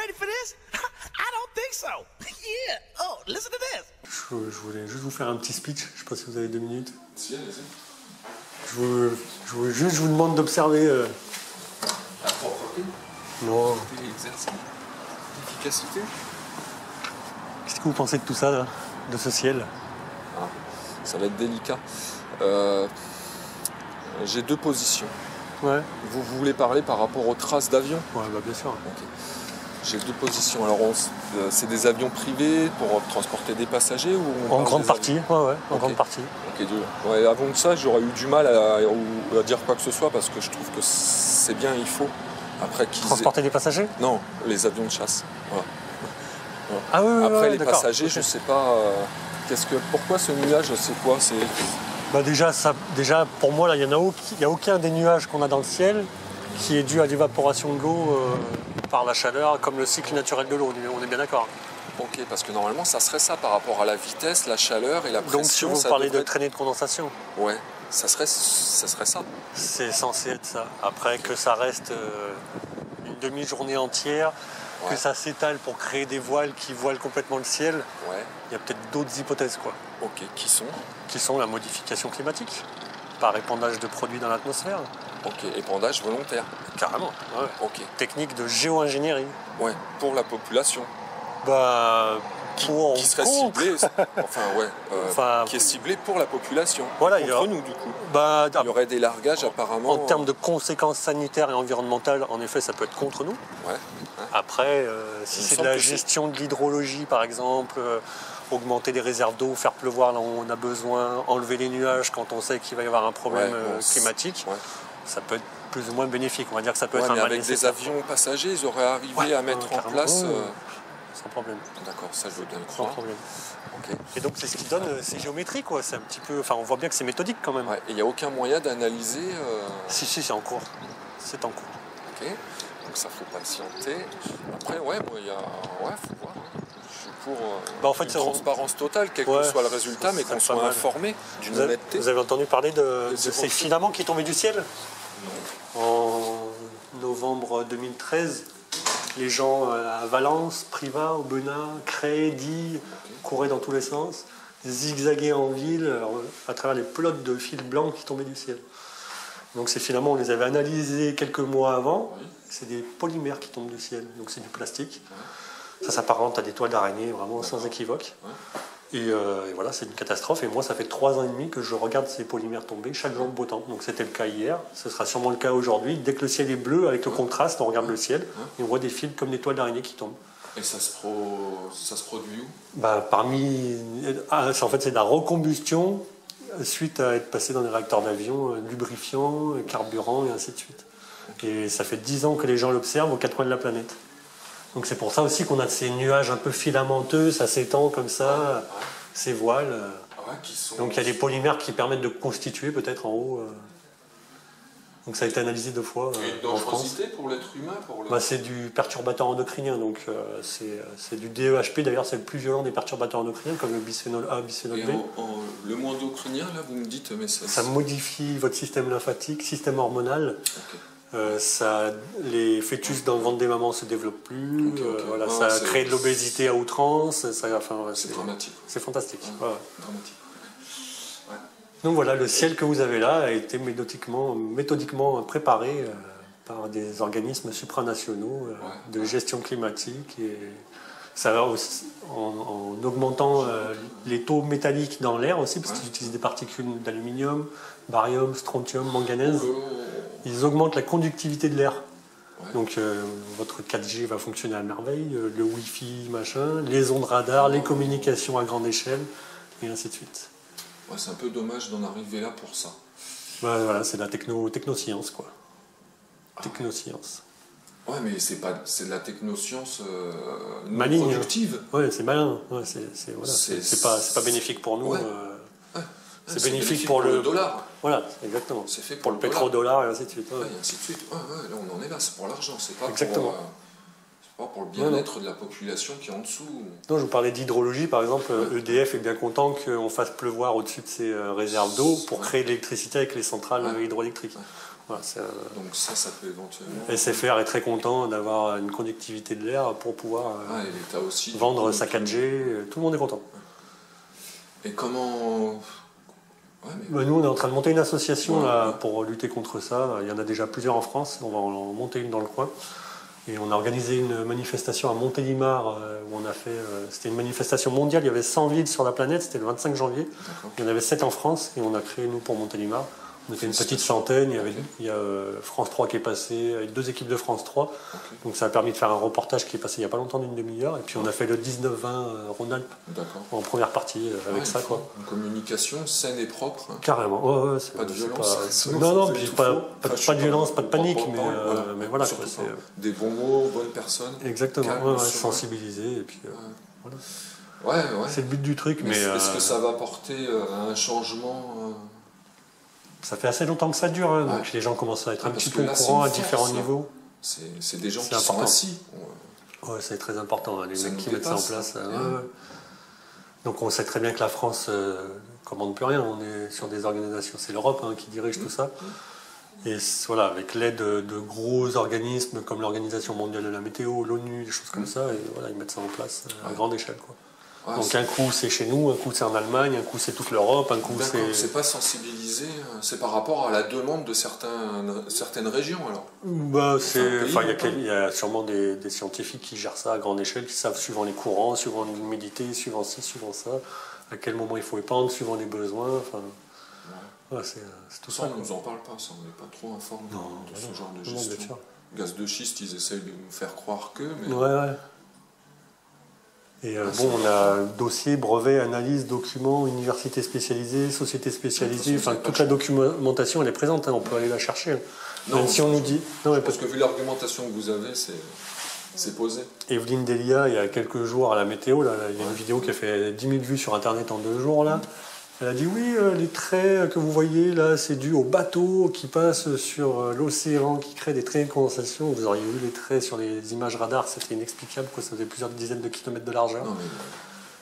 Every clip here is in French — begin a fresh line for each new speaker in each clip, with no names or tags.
ready for this? I don't think so. Yeah. Oh, listen to this.
Je voulais juste vous faire un petit speech. Je sais pas si vous avez 2 minutes.
Si, allez-y.
Je vous demande d'observer.
La propreté,
Non.
l'exercice, l'efficacité.
Qu'est-ce que vous pensez de tout ça, là, de ce ciel?
Ah, ça va être délicat. J'ai 2 positions.
Ouais.
Vous voulez parler par rapport aux traces d'avions?
Ouais, bah bien sûr.
Ok. J'ai 2 positions. Alors, c'est des avions privés pour transporter des passagers ou on
En
parle
grande
des
partie,
avions?
ouais, en
Ok.
grande partie.
Ok, ouais, avant de ça, j'aurais eu du mal à dire quoi que ce soit parce que je trouve que c'est bien, il faut. Après qu'ils
Transporter des passagers?
Non, les avions de chasse. Voilà.
Ah oui,
Après,
ouais,
les
d'accord.
passagers,
Ok.
je sais pas. Pourquoi ce nuage? C'est quoi?
Bah déjà, pour moi, là, il n'y a aucun des nuages qu'on a dans le ciel qui est dû à l'évaporation de l'eau par la chaleur, comme le cycle naturel de l'eau. On est bien d'accord.
Ok, parce que normalement, ça serait ça par rapport à la vitesse, la chaleur et la
Donc, si
pression.
vous
ça
parlez
devrait
de traînée de condensation,
Ouais, ça serait ça.
c'est censé être ça. Après, que ça reste une demi-journée entière,
Ouais.
que ça s'étale pour créer des voiles qui voilent complètement le ciel,
Ouais,
il y a peut-être d'autres hypothèses, quoi,
ok. Qui
sont la modification climatique, par épandage de produits dans l'atmosphère.
Ok, épandage volontaire.
Carrément, ouais.
Ok,
Technique de géo-ingénierie.
ouais, pour la population.
Bah, pour
Qui serait
contre.
ciblée, enfin, ouais,
Enfin,
qui est ciblée pour la population.
Voilà,
contre nous, du coup.
Bah,
Il y aurait des largages, apparemment.
en termes de conséquences sanitaires et environnementales, en effet, ça peut être contre nous.
Ouais.
Après, si
Il me
c'est de
semble
la
que c'est-
gestion de l'hydrologie, par exemple, augmenter les réserves d'eau, faire pleuvoir là où on a besoin, enlever les nuages quand on sait qu'il va y avoir un problème
Ouais, bon,
climatique,
Ouais.
ça peut être plus ou moins bénéfique. On va dire que ça peut
Ouais,
être un
mais
mal
avec des
nécessaire.
avions passagers, ils auraient arrivé
Ouais,
à mettre en
carrément.
place.
Sans problème.
D'accord, ça je veux bien le
Sans
croire.
problème.
Ok.
Et donc c'est ce qui donne ces géométries, quoi. C'est un petit peu. Enfin, on voit bien que c'est méthodique quand même.
Ouais, et il n'y a aucun moyen d'analyser.
Si, c'est en cours. C'est en cours.
Ok. Donc ça faut patienter. Après, ouais, moi, il y a. Ouais, faut voir. Je suis pour
Bah, en fait,
une
c'est-
transparence totale, quel
Ouais,
que soit le résultat, mais
ça
qu'on
serait
soit
pas mal.
informé d'une
Vous
honnêteté.
avez entendu parler de
c'est
ces
pour-
filaments qui tombaient du ciel? En novembre 2013, les gens à Valence, Privas, Aubenas, Cray, Die, couraient dans tous les sens, zigzaguaient en ville à travers les pelotes de fils blancs qui tombaient du ciel. Donc ces filaments, on les avait analysés quelques mois avant.
Oui.
C'est des polymères qui tombent du ciel, donc c'est du plastique. Ça s'apparente à des toiles d'araignée, vraiment sans équivoque.
Ouais.
Et voilà, c'est une catastrophe. Et moi, ça fait 3 ans et demi que je regarde ces polymères tomber chaque jour de beau temps. Donc c'était le cas hier, ce sera sûrement le cas aujourd'hui. Dès que le ciel est bleu, avec le contraste, on regarde le ciel et on voit des fils comme des toiles d'araignée qui tombent.
Et ça se produit où?
Bah, en fait, c'est de la recombustion suite à être passé dans des réacteurs d'avion, lubrifiant, carburant et ainsi de suite. Et ça fait 10 ans que les gens l'observent aux 4 coins de la planète. Donc c'est pour ça aussi qu'on a ces nuages un peu filamenteux, ça s'étend comme ça, ces voiles.
Ah ouais, qui sont.
Donc il y a des polymères qui permettent de constituer peut-être en haut. Donc ça a été analysé 2 fois
Et une
en France.
dangerosité pour l'être humain, pour le.
Bah, c'est du perturbateur endocrinien, donc c'est du DEHP, d'ailleurs c'est le plus violent des perturbateurs endocriniens, comme le bisphénol A, bisphénol
Et
B.
le mot endocrinien, là, vous me dites, mais ça.
Ça modifie votre système lymphatique, système hormonal.
Ok.
Les fœtus dans le ventre des mamans se développent plus.
Ok, ok.
Voilà,
Ah,
ça
c'est-
crée de l'obésité à outrance.
C'est dramatique.
C'est fantastique.
Ouais.
Ouais.
Dramatique. Ouais.
Donc voilà, le ciel que vous avez là a été méthodiquement préparé par des organismes supranationaux de gestion climatique. Et ça va aussi, en augmentant les taux métalliques dans l'air aussi, parce qu'ils utilisent des particules d'aluminium, barium, strontium, manganèse. Ils augmentent la conductivité de l'air.
Ouais.
Donc votre 4G va fonctionner à merveille, le Wi-Fi, machin, les ondes radar, les communications à grande échelle, et ainsi de suite.
Ouais, c'est un peu dommage d'en arriver là pour ça.
Bah, voilà, c'est de la technoscience, quoi. Technoscience.
Ouais, mais c'est de la technoscience non
Maligne.
productive.
Ouais, c'est malin. Ouais, voilà.
C'est-
C'est pas bénéfique pour nous.
Ouais.
C'est bénéfique pour
le dollar.
Voilà, exactement.
C'est fait
Pour le
dollar.
pétrodollar et ainsi de suite. Ouais.
Ouais, et ainsi de suite. Ouais, là on en est là, c'est pour l'argent, c'est pas
Exactement.
c'est pas pour le bien-être de la population qui est en dessous.
Non, je vous parlais d'hydrologie, par exemple, EDF est bien content qu'on fasse pleuvoir au-dessus de ses réserves d'eau pour créer de l'électricité avec les centrales hydroélectriques. Voilà,
Donc ça peut éventuellement...
SFR est très content d'avoir une conductivité de l'air pour pouvoir
et l'État aussi,
vendre sa 4G. Tout le monde est content.
Et comment...
Nous, on est en train de monter une association là, pour lutter contre ça. Il y en a déjà plusieurs en France. On va en monter une dans le coin. Et on a organisé une manifestation à Montélimar où on a fait... c'était une manifestation mondiale. Il y avait 100 villes sur la planète. C'était le 25 janvier. Il y en avait 7 en France. Et on a créé, nous, pour Montélimar. On était une petite centaine, il y a France 3 qui est passé, avec 2 équipes de France 3. Donc ça a permis de faire un reportage qui est passé il n'y a pas longtemps d'une demi-heure. Et puis on a fait le 19-20 Rhône-Alpes en première partie avec ça. Quoi.
Une communication saine et propre.
Carrément,
pas de violence.
Non, puis pas de violence, pas de panique, mais voilà. Quoi,
des bons mots, bonnes personnes.
Exactement, sensibiliser. Et puis, voilà. C'est le but du truc. Mais
est-ce que ça va porter à un changement
Ça fait assez longtemps que ça dure, hein, donc les gens commencent à être un petit peu au courant à différents niveaux.
C'est des gens qui sont assis.
Ouais, c'est très important, hein, les mecs qui mettent ça en place. Donc on sait très bien que la France ne commande plus rien, on est sur des organisations, c'est l'Europe qui dirige tout ça. Et voilà, avec l'aide de gros organismes comme l'Organisation mondiale de la météo, l'ONU, des choses comme ça, et voilà, ils mettent ça en place à grande échelle. Quoi. Donc un coup c'est chez nous, un coup c'est en Allemagne, un coup c'est toute l'Europe, un coup c'est...
C'est pas sensibilisé, c'est par rapport à la demande de certaines régions alors.
Il y a sûrement des scientifiques qui gèrent ça à grande échelle, qui savent suivant les courants, suivant l'humidité, suivant ci, suivant ça, à quel moment il faut épandre, suivant les besoins, c'est tout ça.
Ça on nous en parle pas, ça on n'est pas trop informé de ce genre de gestion. Gaz de schiste, ils essayent de nous faire croire que... Mais... Et on a dossier, brevet, analyse, documents, université spécialisée, société spécialisée, toute la documentation elle est présente, on peut aller la chercher. Même si on nous dit... parce que vu l'argumentation que vous avez, c'est posé.
Evelyne Delia, il y a quelques jours à la météo, là, il y a une vidéo qui a fait 10 000 vues sur internet en 2 jours, là. Elle a dit oui, les traits que vous voyez là, c'est dû aux bateaux qui passent sur l'océan, qui créent des traits de condensation. Vous auriez vu les traits sur les images radars, c'était inexplicable, quoi. Ça faisait plusieurs dizaines de kilomètres de largeur.
Non,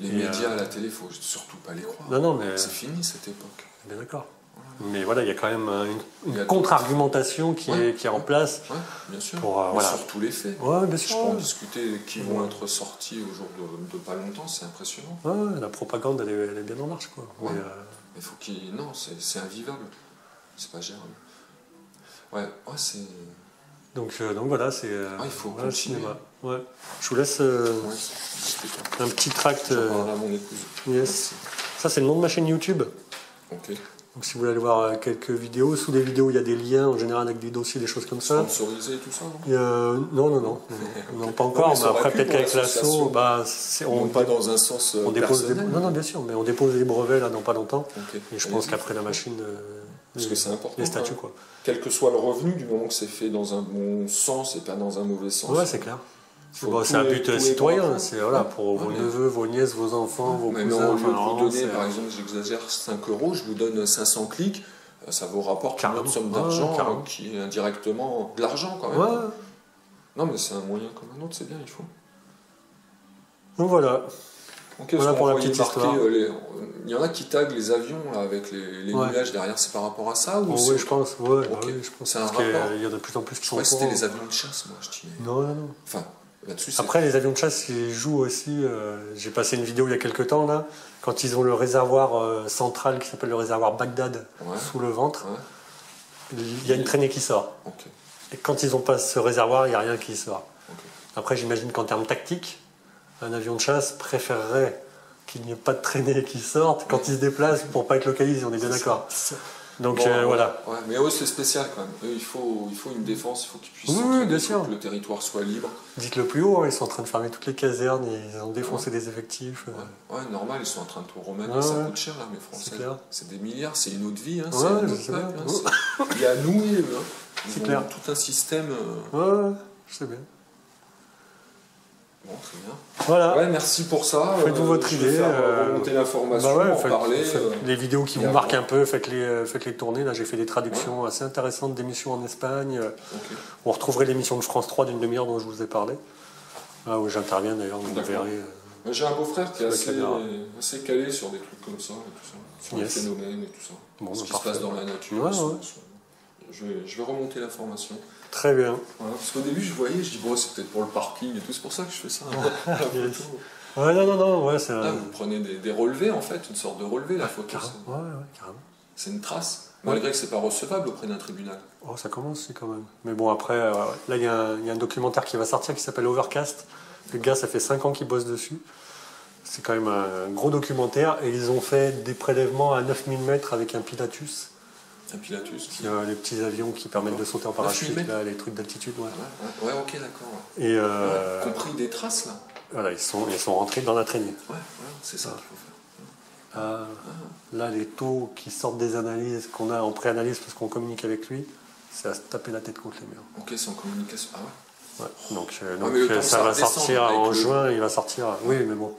mais les médias à la télé, il ne faut surtout pas les croire.
Non, mais...
C'est fini cette époque.
Bien d'accord. Mais voilà, il y a quand même une contre-argumentation qui est en place.
Bien sûr.
Pour,
sur tous les faits.
Bien sûr.
Je peux en discuter qui vont être sortis au jour de pas longtemps, c'est impressionnant.
La propagande, elle est bien en marche, quoi.
Il faut qu'il... Non, c'est invivable. C'est pas gérable. C'est...
Donc voilà, c'est...
il faut continuer.
Je vous laisse un petit tract.
À mon épouse.
Yes. Ça, c'est le nom de ma chaîne YouTube.
Ok.
Donc si vous voulez aller voir quelques vidéos, sous les vidéos il y a des liens en général avec des dossiers, des choses comme ça.
Sponsorisé et tout ça,
non, pas encore, mais après peut-être qu'avec l'assaut,
on pas dans un sens personnel.
Non, bien sûr, mais on dépose des brevets là dans pas longtemps. Et je pense qu'après la machine,
parce que c'est important.
Les statuts quoi.
Quel que soit le revenu, du moment que c'est fait dans un bon sens et pas dans un mauvais sens.
Ouais, c'est clair. C'est un but citoyen, c'est pour vos neveux, vos nièces, vos enfants, vos cousins.
Vous donnez, par exemple, j'exagère, 5 €, je vous donne 500 clics, ça vous rapporte une autre somme d'argent qui est indirectement de l'argent quand même. Non, mais c'est un moyen comme un autre, c'est bien, il faut.
Donc voilà.
Voilà pour la petite histoire. Il y en a qui taguent les avions là, avec les nuages derrière, c'est par rapport à ça ou
oui, je pense.
C'est un rapport.
Il y en a de plus en plus qui sont.
C'était les avions de chasse, moi, je dis.
Non.
Enfin,
après, les avions de chasse, ils jouent aussi. J'ai passé une vidéo il y a quelques temps, là, quand ils ont le réservoir central qui s'appelle le réservoir Bagdad sous le ventre, il y a une traînée qui sort. Et quand ils n'ont pas ce réservoir, il n'y a rien qui sort. Après, j'imagine qu'en termes tactiques, un avion de chasse préférerait qu'il n'y ait pas de traînée qui sorte quand il se déplace pour ne pas être localisé, on est bien d'accord. Donc voilà.
Mais eux, c'est spécial quand même. Eux, il faut une défense, il faut qu'ils puissent
bien sûr.
Que le territoire soit libre.
Dites-le plus haut, ils sont en train de fermer toutes les casernes, ils ont défoncé des effectifs.
Normal, ils sont en train de tout remanier, ça coûte cher l'armée française. C'est des milliards, c'est une autre vie, c'est un autre peuple. Il y a nous et eux.
C'est clair.
Tout un système.
Je sais bien.
Bon, très bien.
Voilà.
Merci pour ça.
Faites-vous votre idée.
Remonter l'information, en parler.
Les vidéos qui vous marquent un peu, faites-les tourner. Là, j'ai fait des traductions assez intéressantes d'émissions en Espagne. Vous retrouverez l'émission de France 3 d'une demi-heure dont je vous ai parlé. Où j'interviens d'ailleurs, vous verrez.
J'ai un beau-frère qui est assez calé sur des trucs comme ça, et tout ça, sur les phénomènes et tout ça. Ce qui se passe dans la nature.
Je vais remonter l'information.
Très bien.
Voilà, parce qu'au début, je dis, bon, c'est peut-être pour le parking et tout, c'est pour ça que je fais ça.
Yes. Ouais, non, ouais, c'est
Là, vous prenez des relevés, en fait, une sorte de relevé, la photo.
Carrément.
C'est une trace, malgré que c'est pas recevable auprès d'un tribunal.
Oh, ça commence, si, quand même. Mais bon, après, là, il y a un documentaire qui va sortir qui s'appelle Overcast. Le gars, ça fait 5 ans qu'il bosse dessus. C'est quand même un gros documentaire. Et ils ont fait des prélèvements à 9000 mètres avec un Pilatus.
Un Pilatus.
Les petits avions qui permettent de sauter en parachute, là, les trucs d'altitude.
Ouais, ok, d'accord.
Ouais. Et
compris des traces, là.
Voilà, ils sont rentrés dans la traînée.
Ouais, c'est ça qu'il faut faire.
Là, les taux qui sortent des analyses qu'on a en pré-analyse parce qu'on communique avec lui, c'est à se taper la tête contre les murs.
Ok, c'est en communication. Ah ouais.
Donc
ça
va sortir en juin, il va sortir. Oui, mais bon.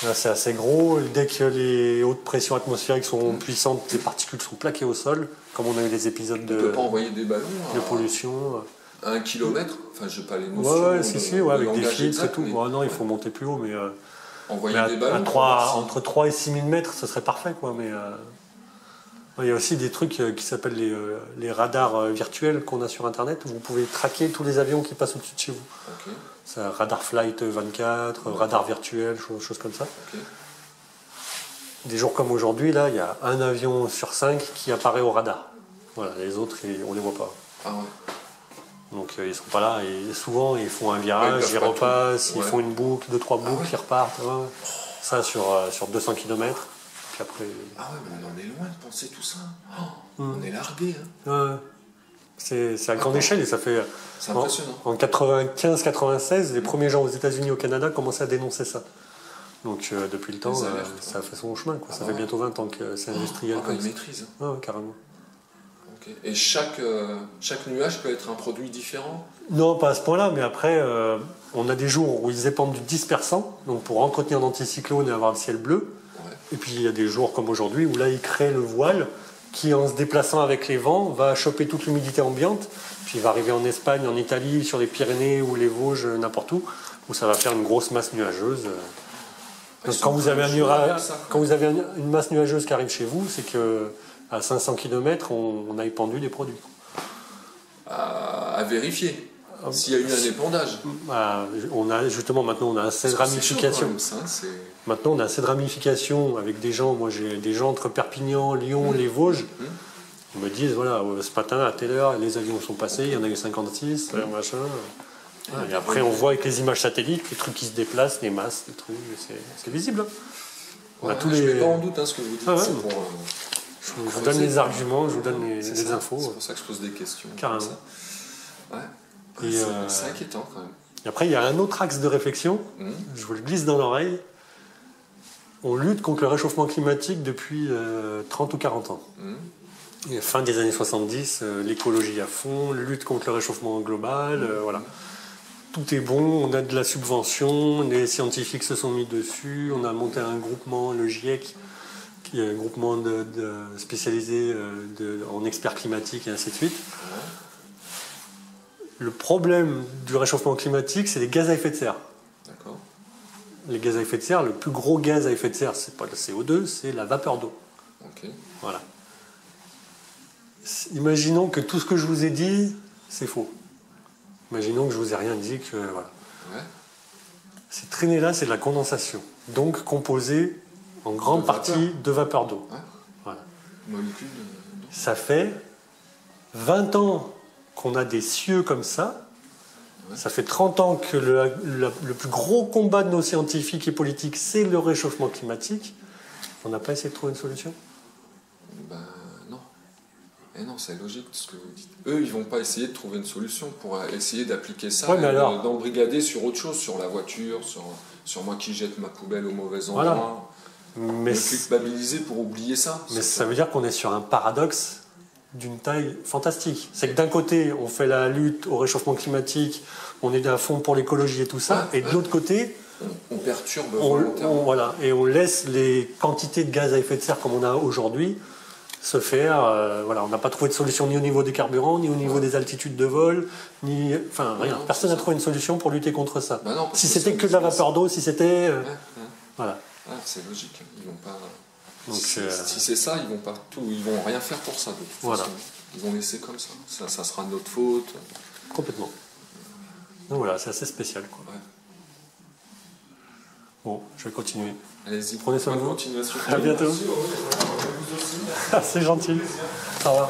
Là, c'est assez gros. Dès que les hautes pressions atmosphériques sont puissantes, les particules sont plaquées au sol, comme on a eu des épisodes
de. On ne peut pas envoyer des ballons
de pollution.
À 1 kilomètre. Enfin, je n'ai pas les notions.
Avec des filtres et tout. Non, il faut monter plus haut, mais.
Envoyer des ballons.
Entre 3 et 6 000 mètres, ce serait parfait, quoi. Mais il y a aussi des trucs qui s'appellent les radars virtuels qu'on a sur Internet, où vous pouvez traquer tous les avions qui passent au-dessus de chez vous.
Okay.
C'est un radar Flight 24, radar virtuel, choses comme ça.
Okay.
Des jours comme aujourd'hui, là, il y a un avion sur 5 qui apparaît au radar. Voilà, les autres, on les voit pas.
Ah ouais.
Donc ils sont pas là, et souvent ils font un virage, ils repassent, ils font une boucle, 2-3 boucles, ils repartent. Ouais. Ça sur 200 km. Puis après.
Ah ouais, mais on en est loin de penser tout ça. On est largué.
Ouais. C'est à grande échelle et ça fait.
C'est impressionnant.
En 95-96, les premiers gens aux États-Unis, au Canada, commençaient à dénoncer ça. Donc depuis le temps, ça a fait son chemin. Quoi. Ça fait bientôt 20 ans que c'est industriel.
Ils maîtrisent.
Ouais, carrément.
Okay. Et chaque nuage peut être un produit différent?
Non, pas à ce point-là, mais après, on a des jours où ils épandent du dispersant, donc pour entretenir l'anticyclone et avoir le ciel bleu.
Ouais.
Et puis il y a des jours comme aujourd'hui où là, ils créent le voile qui, en se déplaçant avec les vents, va choper toute l'humidité ambiante, puis il va arriver en Espagne, en Italie, sur les Pyrénées ou les Vosges, n'importe où ça va faire une grosse masse nuageuse. Donc quand vous avez une masse nuageuse qui arrive chez vous, c'est que à 500 km, on a épandu des produits.
À vérifier s'il y a eu un épandage.
Maintenant on a assez de ramifications. Maintenant on a assez de ramifications avec des gens. Moi j'ai des gens entre Perpignan, Lyon, les Vosges. Ils me disent voilà, ce matin à telle heure les avions sont passés, il y en a eu 56, machin. Et après on voit avec les images satellites les trucs qui se déplacent, les masses, les trucs, c'est visible.
Je ne mets pas en doute ce que vous dites.
Je vous donne les arguments, je vous donne les infos.
C'est pour ça que je pose des questions.
Carrément.
C'est inquiétant quand même.
Et après, il y a un autre axe de réflexion, je vous le glisse dans l'oreille. On lutte contre le réchauffement climatique depuis 30 ou 40 ans. Et fin des années 70, l'écologie à fond, lutte contre le réchauffement global, voilà. Tout est bon, on a de la subvention, les scientifiques se sont mis dessus, on a monté un groupement, le GIEC, qui est un groupement spécialisé en experts climatiques et ainsi de suite. Le problème du réchauffement climatique, c'est les gaz à effet de serre.
D'accord.
Les gaz à effet de serre, le plus gros gaz à effet de serre, c'est pas le CO2, c'est la vapeur d'eau.
Okay.
Voilà. Imaginons que tout ce que je vous ai dit, c'est faux. Imaginons que je vous ai rien dit, que voilà.
Ouais.
Ces traînées-là, c'est de la condensation, donc composée en grande partie de vapeur d'eau.
Ouais.
Voilà.
Molécules d'eau.
Ça fait 20 ans qu'on a des cieux comme ça. Ouais. Ça fait 30 ans que le plus gros combat de nos scientifiques et politiques, c'est le réchauffement climatique. On n'a pas essayé de trouver une solution?
Non. Et non, c'est logique ce que vous dites. Eux, ils vont pas essayer de trouver une solution pour essayer d'appliquer ça, d'embrigader sur autre chose, sur la voiture, sur moi qui jette ma poubelle au mauvais endroit.
Voilà. Mais
culpabiliser pour oublier ça.
Mais ça veut dire qu'on est sur un paradoxe d'une taille fantastique. C'est que d'un côté, on fait la lutte au réchauffement climatique, on est à fond pour l'écologie et tout ça, et de l'autre côté,
on perturbe volontairement.
Voilà, et on laisse les quantités de gaz à effet de serre comme on a aujourd'hui se faire. Voilà, on n'a pas trouvé de solution ni au niveau des carburants, ni au niveau des altitudes de vol, rien. Personne n'a trouvé une solution pour lutter contre ça.
Non,
si c'était que de la vapeur d'eau, si c'était... Voilà.
C'est logique. Ils vont pas.
Donc,
si c'est ça, ils vont rien faire pour ça de toute façon. Ils vont laisser comme ça. Ça sera de notre faute.
Complètement. Donc voilà, c'est assez spécial, quoi.
Ouais.
Bon, je vais continuer.
Allez-y.
Prenez soin de vous.
Continuation.
À bientôt.
Merci,
C'est gentil. Au revoir.